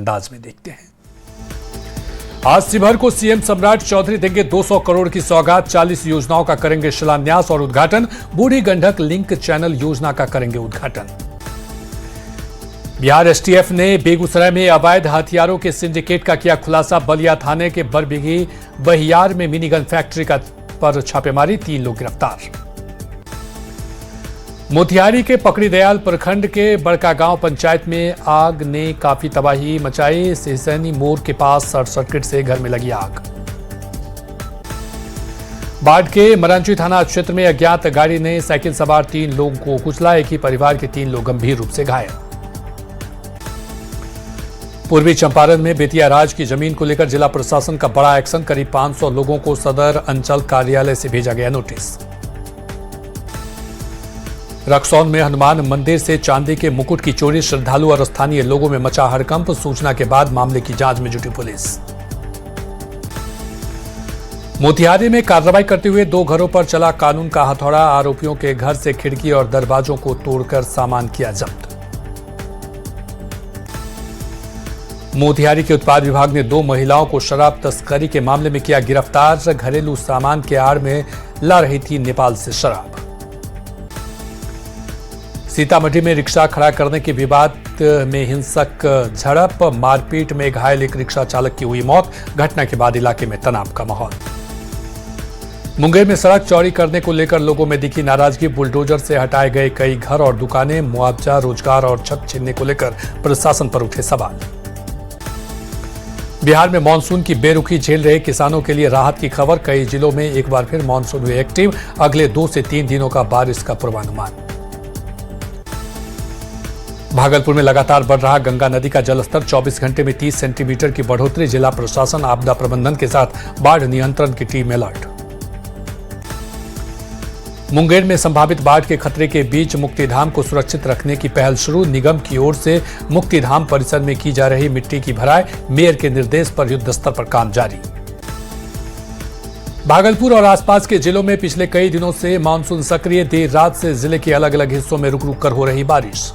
अंदाज में देखते हैं। आज शिवहर को सीएम सम्राट चौधरी देंगे 200 करोड़ की सौगात, 40 योजनाओं का करेंगे शिलान्यास और उद्घाटन। बूढ़ी गंडक लिंक चैनल योजना का करेंगे उद्घाटन। बिहार एसटीएफ ने बेगूसराय में अवैध हथियारों के सिंडिकेट का किया खुलासा। बलिया थाने के बरबिघी बहियार में मिनी गन फैक्ट्री पर छापेमारी, 3 लोग गिरफ्तार। मोतिहारी के पकड़ी दयाल प्रखंड के बड़का गांव पंचायत में आग ने काफी तबाही मचाई। सिहसैनी मोड़ के पास शॉर्ट सर्किट से घर में लगी आग। बाढ़ के मरांची थाना क्षेत्र में अज्ञात गाड़ी ने साइकिल सवार 3 लोगों को कुचला। एक ही परिवार के 3 लोग गंभीर रूप से घायल। पूर्वी चंपारण में बेतिया राज की जमीन को लेकर जिला प्रशासन का बड़ा एक्शन। करीब 500 लोगों को सदर अंचल कार्यालय से भेजा गया नोटिस। रक्सौल में हनुमान मंदिर से चांदी के मुकुट की चोरी, श्रद्धालु और स्थानीय लोगों में मचा हड़कंप। सूचना के बाद मामले की जांच में जुटी पुलिस। मोतिहारी में कार्रवाई करते हुए 2 घरों पर चला कानून का हथौड़ा। आरोपियों के घर से खिड़की और दरवाजों को तोड़कर सामान किया जब्त। मोतिहारी के उत्पाद विभाग ने 2 महिलाओं को शराब तस्करी के मामले में किया गिरफ्तार। घरेलू सामान के आड़ में ला रही थी नेपाल से शराब। सीतामढ़ी में रिक्शा खड़ा करने के विवाद में हिंसक झड़प, मारपीट में घायल एक रिक्शा चालक की हुई मौत। घटना के बाद इलाके में तनाव का माहौल। मुंगेर में सड़क चौड़ी करने को लेकर लोगों में दिखी नाराजगी। बुलडोजर से हटाए गए कई घर और दुकानें। मुआवजा, रोजगार और छत छीनने को लेकर प्रशासन पर उठे सवाल। बिहार में मानसून की बेरुखी झेल रहे किसानों के लिए राहत की खबर। कई जिलों में एक बार फिर मानसून हुए एक्टिव। अगले 2 से 3 दिनों का बारिश का पूर्वानुमान। भागलपुर में लगातार बढ़ रहा गंगा नदी का जलस्तर, 24 घंटे में 30 सेंटीमीटर की बढ़ोतरी। जिला प्रशासन आपदा प्रबंधन के साथ बाढ़ नियंत्रण की टीम अलर्ट। मुंगेर में संभावित बाढ़ के खतरे के बीच मुक्तिधाम को सुरक्षित रखने की पहल शुरू। निगम की ओर से मुक्तिधाम परिसर में की जा रही मिट्टी की भराई। मेयर के निर्देश पर युद्ध स्तर पर काम जारी। भागलपुर और आसपास के जिलों में पिछले कई दिनों से मानसून सक्रिय। देर रात से जिले के अलग अलग हिस्सों में रुक रुक कर हो रही बारिश।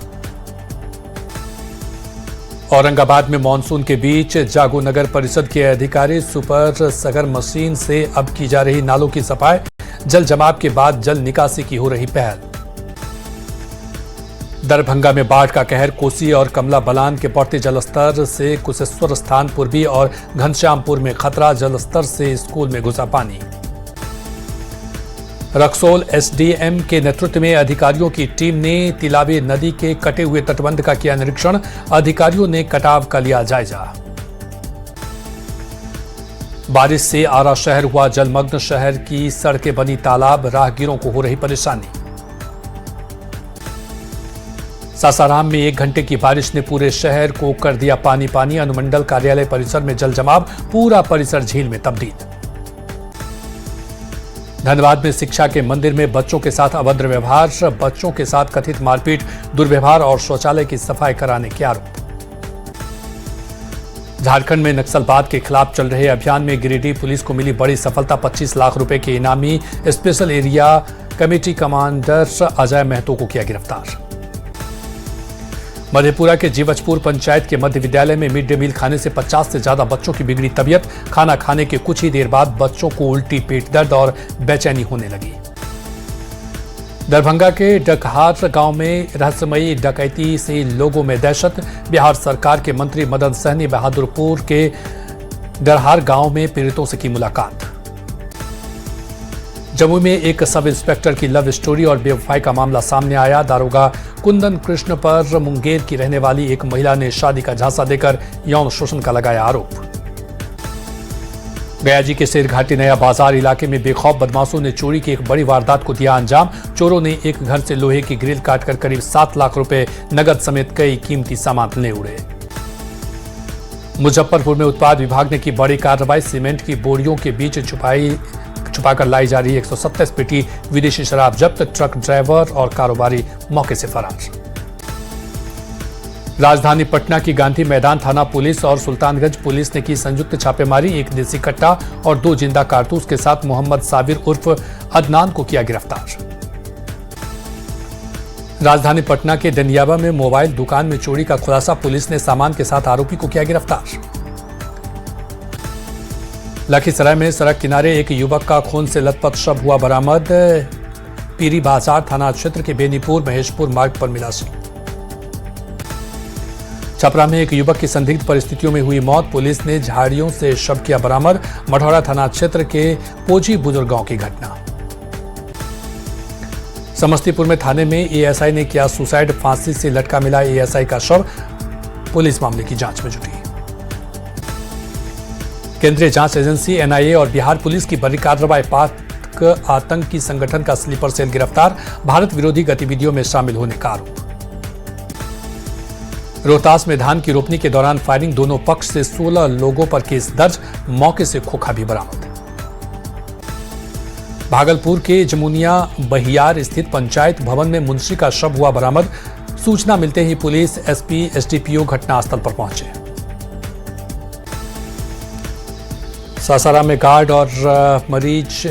औरंगाबाद में मानसून के बीच जागो नगर परिषद के अधिकारी सुपर सगर मशीन से अब की जा रही नालों की सफाई। जल जमाव के बाद जल निकासी की हो रही पहल। दरभंगा में बाढ़ का कहर, कोसी और कमला बलान के बढ़ते जलस्तर से कुशेश्वर स्थान पूर्वी और घनश्यामपुर में खतरा। जलस्तर से स्कूल में घुसा पानी। रक्सौल एसडीएम के नेतृत्व में अधिकारियों की टीम ने तिलावी नदी के कटे हुए तटबंध का किया निरीक्षण। अधिकारियों ने कटाव का लिया जायजा। बारिश से आरा शहर हुआ जलमग्न। शहर की सड़कें बनी तालाब। राहगीरों को हो रही परेशानी। सासाराम में 1 घंटे की बारिश ने पूरे शहर को कर दिया पानी पानी। अनुमंडल कार्यालय परिसर में जल जमाव। पूरा परिसर झील में तब्दील। धनबाद में शिक्षा के मंदिर में बच्चों के साथ अभद्र व्यवहार। बच्चों के साथ कथित मारपीट, दुर्व्यवहार और शौचालय की सफाई कराने के आरोप। झारखंड में नक्सलवाद के खिलाफ चल रहे अभियान में गिरिडीह पुलिस को मिली बड़ी सफलता। 25 लाख रुपए के इनामी। Special area committee commander Ajay Mahato को किया गिरफ्तार। मधेपुरा के जीवचपुर पंचायत के मध्य विद्यालय में मिड डे मील खाने से 50 से ज्यादा बच्चों की बिगड़ी तबीयत। खाना खाने के कुछ ही देर बाद बच्चों को उल्टी, पेट दर्द और बेचैनी होने लगी। दरभंगा के डकहार गांव में रहस्यमयी डकैती से लोगों में दहशत। बिहार सरकार के मंत्री मदन सहनी बहादुरपुर के डरहार गांव में पीड़ितों से की मुलाकात। जम्मू में एक सब इंस्पेक्टर की लव स्टोरी और बेवफाई का मामला सामने आया। दारोगा कुंदन कृष्ण पर मुंगेर की रहने वाली एक महिला ने शादी का झांसा देकर यौन शोषण का लगाया आरोप। गयाजी के शेरघाटी नया बाजार इलाके में बेखौफ बदमाशों ने चोरी की एक बड़ी वारदात को दिया अंजाम। चोरों ने एक घर से लोहे की ग्रिल काटकर करीब 7 लाख रुपए नगद समेत कई कीमती सामान ले उड़े। मुजफ्फरपुर में उत्पाद विभाग ने की बड़ी कार्रवाई। सीमेंट की बोरियों के बीच छुपाकर लाई जा रही 127 पेटी विदेशी शराब जब्त। ट्रक ड्राइवर और कारोबारी मौके से फरार। राजधानी पटना की गांधी मैदान थाना पुलिस और सुल्तानगंज पुलिस ने की संयुक्त छापेमारी। एक देसी कट्टा और 2 जिंदा कारतूस के साथ मोहम्मद साबिर उर्फ अदनान को किया गिरफ्तार। राजधानी पटना के दनियाबा में मोबाइल दुकान में चोरी का खुलासा, पुलिस ने सामान के साथ आरोपी को किया गिरफ्तार। लखीसराय में सड़क किनारे एक युवक का खून से लथपथ शव हुआ बरामद, पीरी बाजार थाना क्षेत्र के बेनीपुर महेशपुर मार्ग पर मिला शव। छपरा में एक युवक की संदिग्ध परिस्थितियों में हुई मौत, पुलिस ने झाड़ियों से शव किया बरामद, मढ़ौरा थाना क्षेत्र के पोजी बुजुर्ग गांव की घटना। समस्तीपुर में थाने में एएसआई ने किया सुसाइड, फांसी से लटका मिला एएसआई का शव, पुलिस मामले की जांच में जुटी। केंद्रीय जांच एजेंसी एनआईए और बिहार पुलिस की बड़ी कार्रवाई, पाक आतंकी संगठन का स्लीपर सेल गिरफ्तार, भारत विरोधी गतिविधियों में शामिल होने का आरोप। रोहतास में धान की रोपनी के दौरान फायरिंग, दोनों पक्ष से 16 लोगों पर केस दर्ज, मौके से खोखा भी बरामद। भागलपुर के जमुनिया बहियार स्थित पंचायत भवन में मुंशी का शव हुआ बरामद, सूचना मिलते ही पुलिस, एसपी, एसडीपीओ घटनास्थल पर पहुंचे। सासाराम में गार्ड और मरीज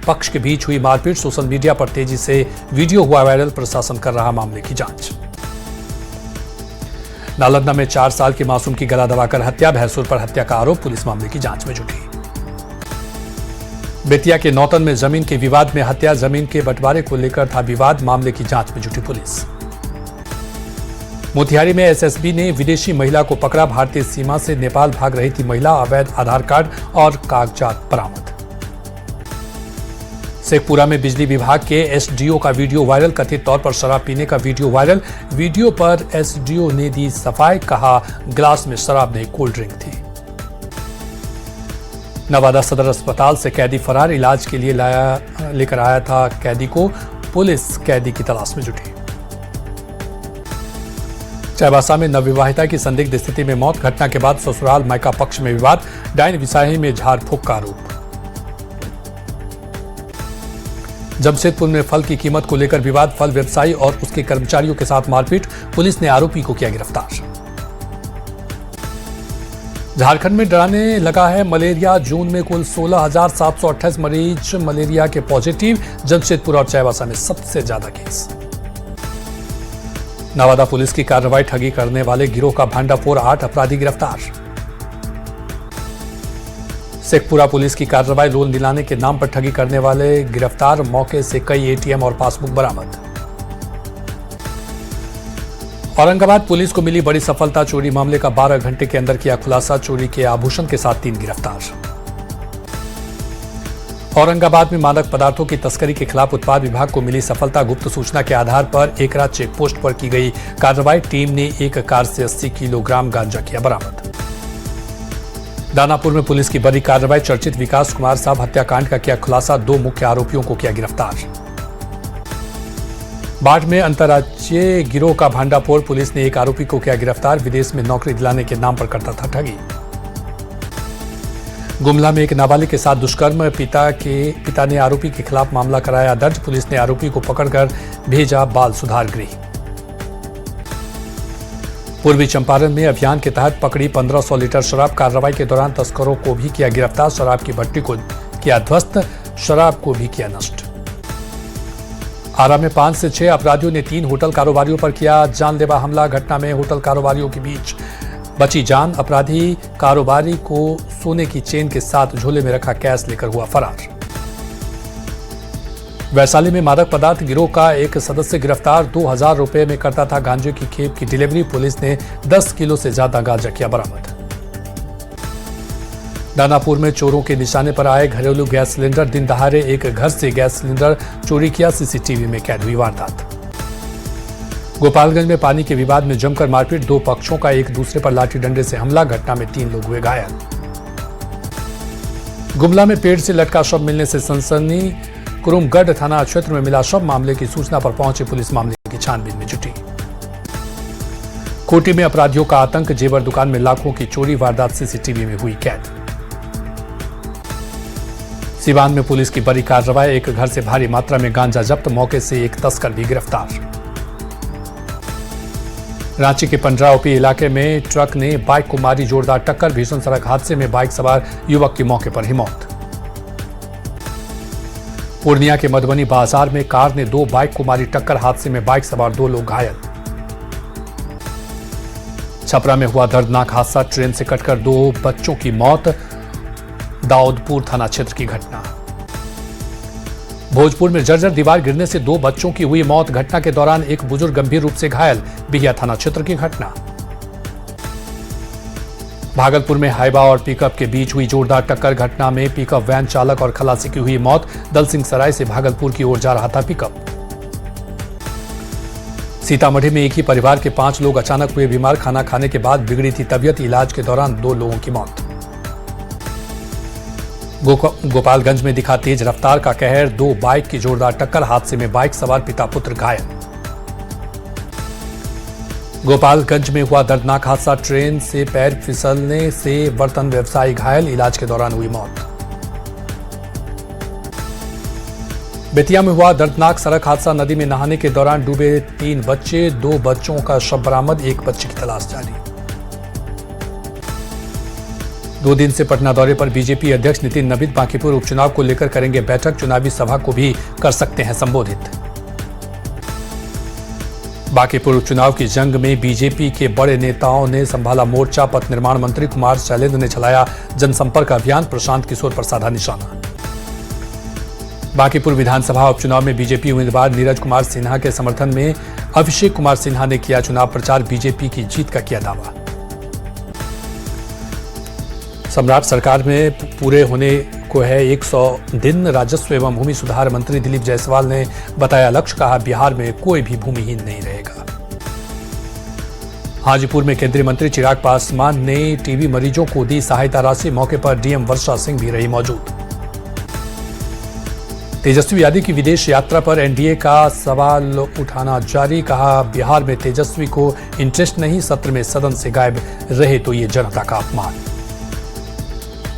पक्ष के बीच हुई मारपीट, सोशल मीडिया पर तेजी से वीडियो हुआ वायरल, प्रशासन कर रहा मामले की जांच। नालंदा में 4 साल की मासूम की गला दबाकर हत्या, भैंसुर पर हत्या का आरोप, पुलिस मामले की जांच में जुटी। बेतिया के नौतन में जमीन के विवाद में हत्या, जमीन के बंटवारे को लेकर था विवाद, मामले की जांच में जुटी पुलिस। मोतिहारी में एसएसबी ने विदेशी महिला को पकड़ा, भारतीय सीमा से नेपाल भाग रही थी महिला, अवैध आधार कार्ड और कागजात बरामद। शेखपुरा में बिजली विभाग के एसडीओ का वीडियो वायरल, कथित तौर पर शराब पीने का वीडियो वायरल, वीडियो पर एसडीओ ने दी सफाई, कहा गिलास में शराब नहीं कोल्ड ड्रिंक थी। नवादा सदर अस्पताल से कैदी फरार, इलाज के लिए लेकर आया था कैदी को, पुलिस कैदी की तलाश में जुटी। चाईबासा में नवविवाहिता की संदिग्ध स्थिति में मौत, घटना के बाद ससुराल मायका पक्ष में विवाद, डायन विसाही में झाड़ फूंक का आरोप। जमशेदपुर में फल की कीमत को लेकर विवाद, फल व्यवसायी और उसके कर्मचारियों के साथ मारपीट, पुलिस ने आरोपी को किया गिरफ्तार। झारखंड में डराने लगा है मलेरिया, जून में कुल 16,728 मरीज मलेरिया के पॉजिटिव, जमशेदपुर और चाईबासा में सबसे ज्यादा केस। नवादा पुलिस की कार्रवाई, ठगी करने वाले गिरोह का भांडाफोड़, 8 अपराधी गिरफ्तार। शेखपुरा पुलिस की कार्रवाई, लोन दिलाने के नाम पर ठगी करने वाले गिरफ्तार, मौके से कई एटीएम और पासबुक बरामद। औरंगाबाद पुलिस को मिली बड़ी सफलता, चोरी मामले का 12 घंटे के अंदर किया खुलासा, चोरी के आभूषण के साथ 3 गिरफ्तार। औरंगाबाद में मादक पदार्थों की तस्करी के खिलाफ उत्पाद विभाग को मिली सफलता, गुप्त सूचना के आधार पर एकरा चेक पोस्ट पर की गई कार्रवाई, टीम ने एक कार से 80 किलोग्राम गांजा किया बरामद। दानापुर में पुलिस की बड़ी कार्रवाई, चर्चित विकास कुमार साहब हत्याकांड का किया खुलासा, 2 मुख्य आरोपियों को किया गिरफ्तार। बाढ़ में अंतर्राज्यीय गिरोह का भांडाफोड़, पुलिस ने एक आरोपी को किया गिरफ्तार, विदेश में नौकरी दिलाने के नाम पर करता था ठगी। गुमला में एक नाबालिग के साथ दुष्कर्म, पिता ने आरोपी के खिलाफ मामला कराया दर्ज, पुलिस ने आरोपी को पकड़कर भेजा बाल सुधार गृह। पूर्वी चंपारण में अभियान के तहत पकड़ी 1500 लीटर शराब, कार्रवाई के दौरान तस्करों को भी किया गिरफ्तार, शराब की भट्टी को किया ध्वस्त, शराब को भी किया नष्ट। आरा में 5 से 6 अपराधियों ने 3 होटल कारोबारियों पर किया जानलेवा हमला, घटना में होटल कारोबारियों के बीच बची जान, अपराधी कारोबारी को सोने की चेन के साथ झोले में रखा कैश लेकर हुआ फरार। वैशाली में मादक पदार्थ गिरोह का एक सदस्य गिरफ्तार, 2000 रुपए में करता था गांजे की खेप की डिलीवरी, पुलिस ने 10 किलो से ज्यादा गांजा किया बरामद। दानापुर में चोरों के निशाने पर आए घरेलू गैस सिलेंडर, दिन दहाड़े एक घर से गैस सिलेंडर चोरी किया, सीसीटीवी में कैद हुई वारदात। गोपालगंज में पानी के विवाद में जमकर मारपीट, 2 पक्षों का एक दूसरे पर लाठी डंडे से हमला, घटना में 3 लोग हुए घायल। गुमला में पेड़ से लटका शव मिलने से सनसनी, कुरुमगढ़ थाना क्षेत्र में मिला शव, मामले की सूचना पर पहुंची पुलिस मामले की छानबीन में जुटी। कोटी में अपराधियों का आतंक, जेवर दुकान में लाखों की चोरी, वारदात सीसीटीवी में हुई कैद। सिवान में पुलिस की बड़ी कार्रवाई, एक घर से भारी मात्रा में गांजा जब्त, मौके से एक तस्कर भी गिरफ्तार। रांची के पंडराओपी इलाके में ट्रक ने बाइक को मारी जोरदार टक्कर, भीषण सड़क हादसे में बाइक सवार युवक की मौके पर ही मौत। पूर्णिया के मधुबनी बाजार में कार ने 2 बाइक को मारी टक्कर, हादसे में बाइक सवार 2 लोग घायल। छपरा में हुआ दर्दनाक हादसा, ट्रेन से कटकर 2 बच्चों की मौत, दाऊदपुर थाना क्षेत्र की घटना। भोजपुर में जर्जर दीवार गिरने से 2 बच्चों की हुई मौत, घटना के दौरान एक बुजुर्ग गंभीर रूप से घायल, बिहिया थाना क्षेत्र की घटना। भागलपुर में हाइबा और पिकअप के बीच हुई जोरदार टक्कर, घटना में पिकअप वैन चालक और खलासी की हुई मौत, दलसिंह सराय से भागलपुर की ओर जा रहा था पिकअप। सीतामढ़ी में एक ही परिवार के 5 लोग अचानक हुए बीमार, खाना खाने के बाद बिगड़ी थी तबीयत, इलाज के दौरान 2 लोगों की मौत। गोपालगंज में दिखा तेज रफ्तार का कहर, 2 बाइक की जोरदार टक्कर, हादसे में बाइक सवार पिता पुत्र घायल। गोपालगंज में हुआ दर्दनाक हादसा, ट्रेन से पैर फिसलने से बर्तन व्यवसायी घायल, इलाज के दौरान हुई मौत। बेतिया में हुआ दर्दनाक सड़क हादसा, नदी में नहाने के दौरान डूबे 3 बच्चे, 2 बच्चों का शव बरामद, 1 बच्चे की तलाश जारी। 2 दिन से पटना दौरे पर बीजेपी अध्यक्ष नितिन नबीन बांकीपुर उपचुनाव को लेकर करेंगे बैठक, चुनावी सभा को भी कर सकते हैं संबोधित। बांकीपुर उपचुनाव की जंग में बीजेपी के बड़े नेताओं ने संभाला मोर्चा, पथ निर्माण मंत्री कुमार शैलेंद्र ने चलाया जनसंपर्क अभियान, प्रशांत किशोर पर साधा निशाना। बांकीपुर विधानसभा उपचुनाव में बीजेपी उम्मीदवार नीरज कुमार सिन्हा के समर्थन में अभिषेक कुमार सिन्हा ने किया चुनाव प्रचार, बीजेपी की जीत का किया दावा। सम्राट सरकार में पूरे होने को है 100 दिन, राजस्व एवं भूमि सुधार मंत्री दिलीप जायसवाल ने बताया लक्ष्य, कहा बिहार में कोई भी भूमिहीन नहीं रहेगा। हाजीपुर में केंद्रीय मंत्री चिराग पासवान ने टीबी मरीजों को दी सहायता राशि, मौके पर डीएम वर्षा सिंह भी रही मौजूद। तेजस्वी यादव की विदेश यात्रा पर एनडीए का सवाल उठाना जारी, कहा बिहार में तेजस्वी को इंटरेस्ट नहीं, सत्र में सदन से गायब रहे तो ये जनता का अपमान।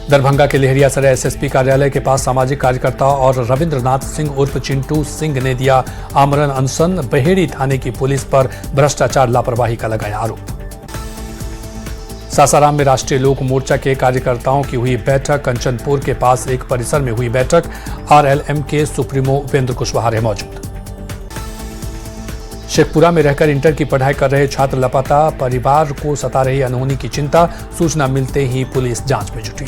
दरभंगा के लेहरियासराय एसएसपी कार्यालय के पास सामाजिक कार्यकर्ता और रविंद्रनाथ सिंह उर्फ चिंटू सिंह ने दिया आमरण अनशन, बहेड़ी थाने की पुलिस पर भ्रष्टाचार लापरवाही का लगाया आरोप। सासाराम में राष्ट्रीय लोक मोर्चा के कार्यकर्ताओं की हुई बैठक, कंचनपुर के पास एक परिसर में हुई बैठक, आरएलएम के सुप्रीमो उपेंद्र कुशवाहा रहे मौजूद। शेखपुरा में रहकर इंटर की पढ़ाई कर रहे छात्र लापता, परिवार को सता रही अनहोनी की चिंता, सूचना मिलते ही पुलिस जांच में जुटी।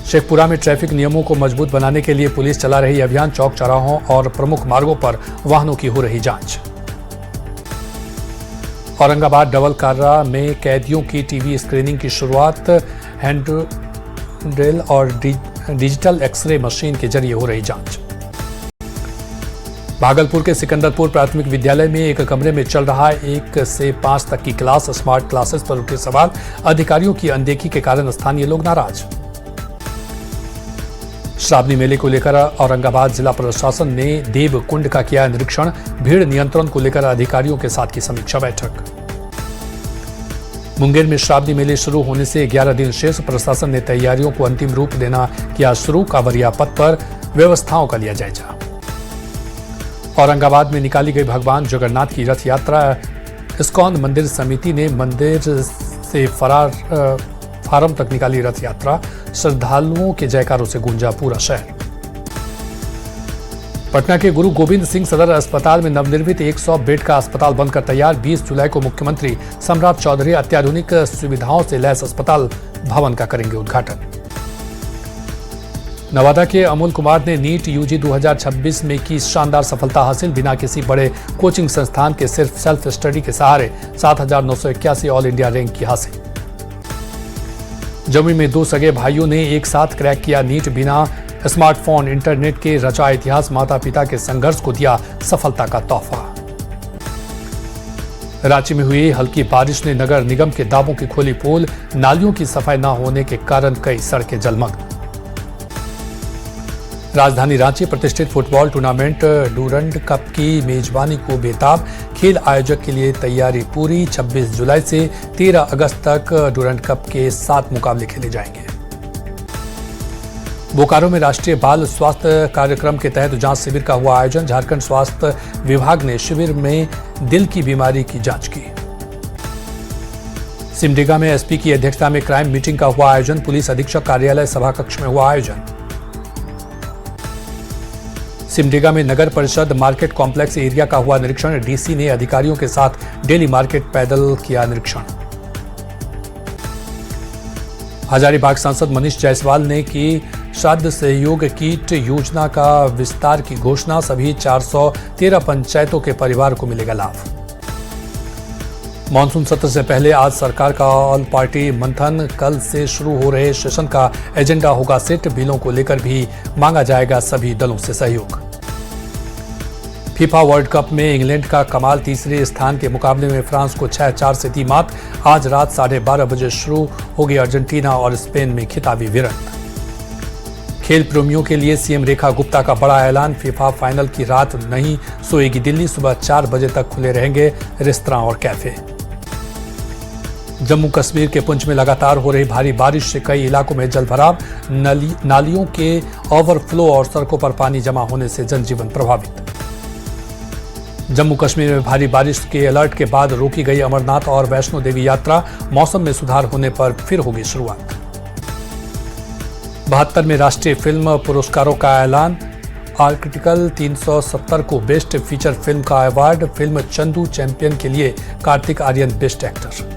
शेखपुरा में ट्रैफिक नियमों को मजबूत बनाने के लिए पुलिस चला रही अभियान, चौक चौराहों और प्रमुख मार्गों पर वाहनों की हो रही जांच। औरंगाबाद डबल कारा में कैदियों की टीवी स्क्रीनिंग की शुरुआत, हैंडरेल और डिजिटल एक्सरे मशीन के जरिए हो रही जांच। भागलपुर के सिकंदरपुर प्राथमिक विद्यालय में एक कमरे में चल रहा 1 से 5 तक की क्लास, स्मार्ट क्लासेस पर उठे सवाल, अधिकारियों की अनदेखी के कारण स्थानीय लोग नाराज। श्रावणी मेले को लेकर औरंगाबाद जिला प्रशासन ने देव कुंड का किया निरीक्षण, भीड़ नियंत्रण को लेकर अधिकारियों के साथ की समीक्षा बैठक। मुंगेर में श्रावणी मेले शुरू होने से 11 दिन शेष, प्रशासन ने तैयारियों को अंतिम रूप देना किया शुरू, कांवरिया पथ पर व्यवस्थाओं का लिया जायजा। औरंगाबाद में निकाली गई भगवान जगन्नाथ की रथ यात्रा, इस्कॉन मंदिर समिति ने मंदिर से फार्म तक निकाली रथ यात्रा, श्रद्धालुओं के जयकारों से गूंजा पूरा शहर। पटना के गुरु गोविंद सिंह सदर अस्पताल में नवनिर्मित 100 बेड का अस्पताल बनकर तैयार, 20 जुलाई को मुख्यमंत्री सम्राट चौधरी अत्याधुनिक सुविधाओं से लैस अस्पताल भवन का करेंगे उद्घाटन। नवादा के अमोल कुमार ने नीट यूजी 2026 में की शानदार सफलता हासिल, बिना किसी बड़े कोचिंग संस्थान के सिर्फ सेल्फ स्टडी के सहारे 7,981 ऑल इंडिया रैंक की हासिल। जमुई में 2 सगे भाइयों ने एक साथ क्रैक किया नीट, बिना स्मार्टफोन इंटरनेट के रचा इतिहास, माता पिता के संघर्ष को दिया सफलता का तोहफा। रांची में हुई हल्की बारिश ने नगर निगम के दावों की खोली पोल, नालियों की सफाई न होने के कारण कई सड़कें जलमग्न। राजधानी रांची प्रतिष्ठित फुटबॉल टूर्नामेंट डूरंड कप की मेजबानी को बेताब, खेल आयोजक के लिए तैयारी पूरी, 26 जुलाई से 13 अगस्त तक डूरंड कप के 7 मुकाबले खेले जाएंगे। बोकारो में राष्ट्रीय बाल स्वास्थ्य कार्यक्रम के तहत जांच शिविर का हुआ आयोजन, झारखंड स्वास्थ्य विभाग ने शिविर में दिल की बीमारी की जांच की। सिमडेगा में एसपी की अध्यक्षता में क्राइम मीटिंग का हुआ आयोजन, पुलिस अधीक्षक कार्यालय सभा कक्ष में हुआ आयोजन। सिमडेगा में नगर परिषद मार्केट कॉम्प्लेक्स एरिया का हुआ निरीक्षण। डीसी ने अधिकारियों के साथ डेली मार्केट पैदल किया निरीक्षण। हजारीबाग सांसद मनीष जायसवाल ने की श्राद्ध सहयोग कीट योजना का विस्तार की घोषणा। सभी 413 पंचायतों के परिवार को मिलेगा लाभ। मानसून सत्र से पहले आज सरकार का ऑल पार्टी मंथन। कल से शुरू हो रहे सेशन का एजेंडा होगा सेट। बिलों को लेकर भी मांगा जाएगा सभी दलों से सहयोग। फीफा वर्ल्ड कप में इंग्लैंड का कमाल। तीसरे स्थान के मुकाबले में फ्रांस को 6-4 से दी मात। आज रात 12:30 बजे शुरू होगी अर्जेंटीना और स्पेन में खिताबी भिड़ंत। खेल प्रेमियों के लिए सीएम रेखा गुप्ता का बड़ा ऐलान। फीफा फाइनल की रात नहीं सोएगी दिल्ली। सुबह 4 बजे तक खुले रहेंगे रेस्तरां और कैफे। जम्मू कश्मीर के पुंछ में लगातार हो रही भारी बारिश से कई इलाकों में जलभराव। नालियों के ओवरफ्लो और सड़कों पर पानी जमा होने से जनजीवन प्रभावित। जम्मू कश्मीर में भारी बारिश के अलर्ट के बाद रोकी गई अमरनाथ और वैष्णो देवी यात्रा। मौसम में सुधार होने पर फिर होगी शुरुआत। 72 में राष्ट्रीय फिल्म पुरस्कारों का ऐलान। आर्टिकल 370 को बेस्ट फीचर फिल्म का अवार्ड। फिल्म चंदू चैंपियन के लिए Kartik Aaryan best actor.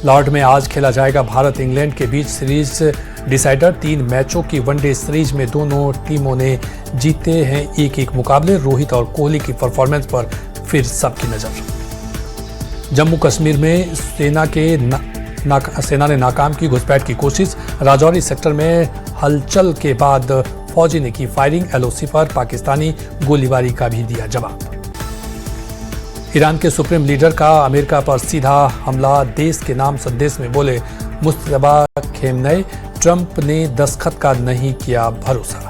Lord's में आज खेला जाएगा भारत इंग्लैंड के बीच सीरीज डिसाइडर। 3 मैचों की वनडे सीरीज में दोनों टीमों ने जीते हैं 1-1 मुकाबले। रोहित और कोहली की परफॉर्मेंस पर फिर सबकी नजर। जम्मू कश्मीर में सेना ने नाकाम की घुसपैठ की कोशिश। राजौरी सेक्टर में हलचल के बाद फौजी ने की फायरिंग। एलओसी पर पाकिस्तानी गोलीबारी का भी दिया जवाब। ईरान के सुप्रीम लीडर का अमेरिका पर सीधा हमला। देश के नाम संदेश में बोले मुस्तफा खेमनेई, ट्रंप ने दस्तखत का नहीं किया भरोसा।